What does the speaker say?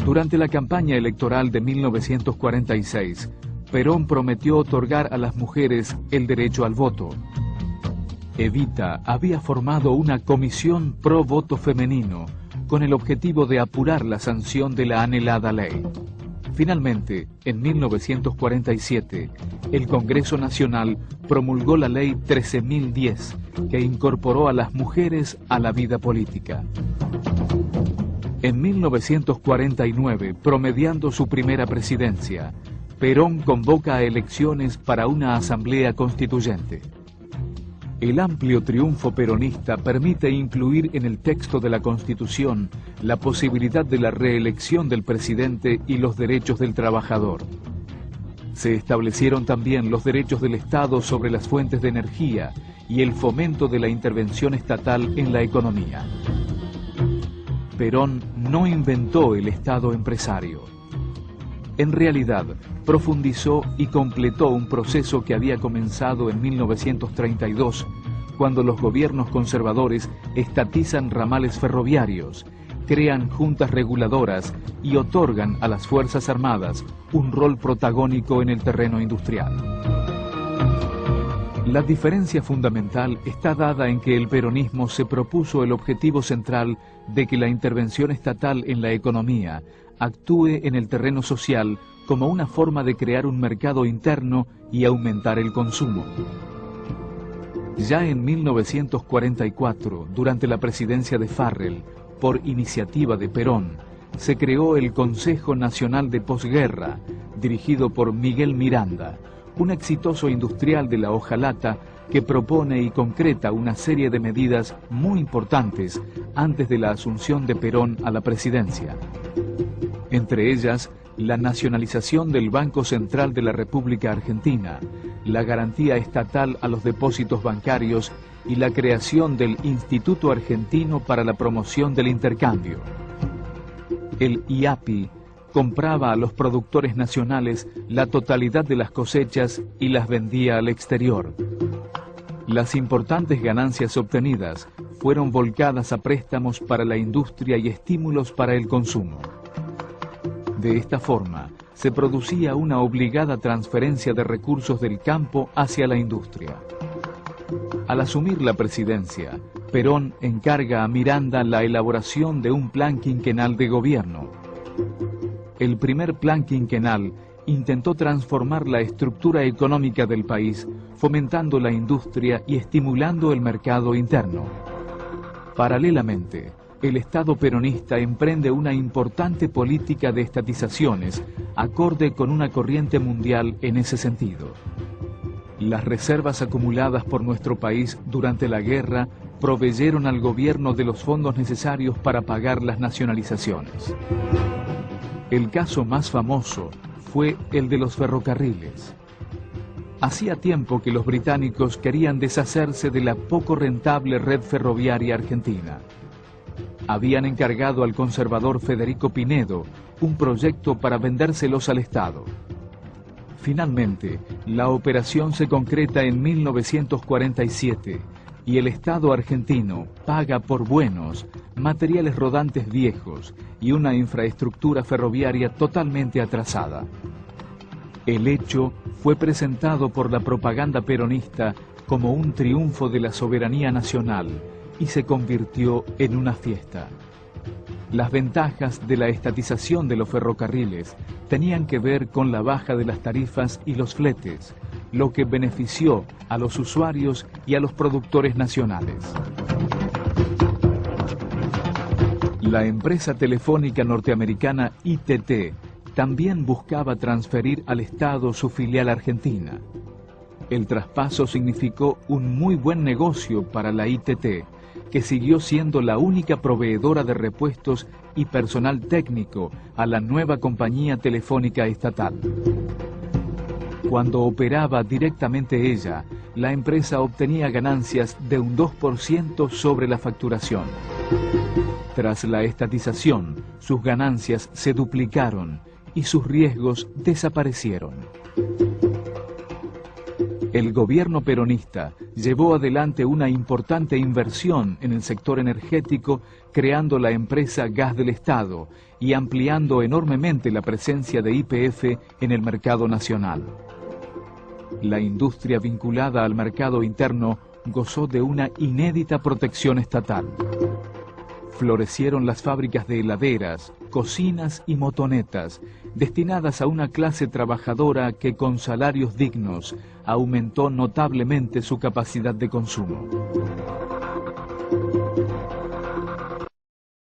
Durante la campaña electoral de 1946, Perón prometió otorgar a las mujeres el derecho al voto. Evita había formado una comisión pro voto femenino con el objetivo de apurar la sanción de la anhelada ley. Finalmente, en 1947, el Congreso Nacional promulgó la Ley 13.010, que incorporó a las mujeres a la vida política. En 1949, promediando su primera presidencia, Perón convoca a elecciones para una asamblea constituyente. El amplio triunfo peronista permite incluir en el texto de la Constitución la posibilidad de la reelección del presidente y los derechos del trabajador. Se establecieron también los derechos del Estado sobre las fuentes de energía y el fomento de la intervención estatal en la economía. Perón no inventó el Estado empresario. En realidad, profundizó y completó un proceso que había comenzado en 1932, cuando los gobiernos conservadores estatizan ramales ferroviarios, crean juntas reguladoras y otorgan a las Fuerzas Armadas un rol protagónico en el terreno industrial. La diferencia fundamental está dada en que el peronismo se propuso el objetivo central de que la intervención estatal en la economía actúe en el terreno social como una forma de crear un mercado interno y aumentar el consumo. Ya en 1944, durante la presidencia de Farrell, por iniciativa de Perón, se creó el Consejo Nacional de Posguerra, dirigido por Miguel Miranda, un exitoso industrial de la hojalata que propone y concreta una serie de medidas muy importantes antes de la asunción de Perón a la presidencia. Entre ellas, la nacionalización del Banco Central de la República Argentina, la garantía estatal a los depósitos bancarios y la creación del Instituto Argentino para la Promoción del Intercambio. El IAPI compraba a los productores nacionales la totalidad de las cosechas y las vendía al exterior. Las importantes ganancias obtenidas fueron volcadas a préstamos para la industria y estímulos para el consumo. De esta forma, se producía una obligada transferencia de recursos del campo hacia la industria. Al asumir la presidencia, Perón encarga a Miranda la elaboración de un plan quinquenal de gobierno. El primer plan quinquenal intentó transformar la estructura económica del país, fomentando la industria y estimulando el mercado interno. Paralelamente, el Estado peronista emprende una importante política de estatizaciones, acorde con una corriente mundial en ese sentido. Las reservas acumuladas por nuestro país durante la guerra proveyeron al gobierno de los fondos necesarios para pagar las nacionalizaciones. El caso más famoso fue el de los ferrocarriles. Hacía tiempo que los británicos querían deshacerse de la poco rentable red ferroviaria argentina. Habían encargado al conservador Federico Pinedo un proyecto para vendérselos al Estado. Finalmente, la operación se concreta en 1947 y el Estado argentino paga por buenos materiales rodantes viejos y una infraestructura ferroviaria totalmente atrasada. El hecho fue presentado por la propaganda peronista como un triunfo de la soberanía nacional y se convirtió en una fiesta. Las ventajas de la estatización de los ferrocarriles tenían que ver con la baja de las tarifas y los fletes, lo que benefició a los usuarios y a los productores nacionales. La empresa telefónica norteamericana ITT también buscaba transferir al Estado su filial argentina. El traspaso significó un muy buen negocio para la ITT, que siguió siendo la única proveedora de repuestos y personal técnico a la nueva compañía telefónica estatal. Cuando operaba directamente ella, la empresa obtenía ganancias de un 2% sobre la facturación. Tras la estatización, sus ganancias se duplicaron y sus riesgos desaparecieron. El gobierno peronista llevó adelante una importante inversión en el sector energético, creando la empresa Gas del Estado y ampliando enormemente la presencia de YPF en el mercado nacional. La industria vinculada al mercado interno gozó de una inédita protección estatal. Florecieron las fábricas de heladeras, cocinas y motonetas, destinadas a una clase trabajadora que con salarios dignos aumentó notablemente su capacidad de consumo.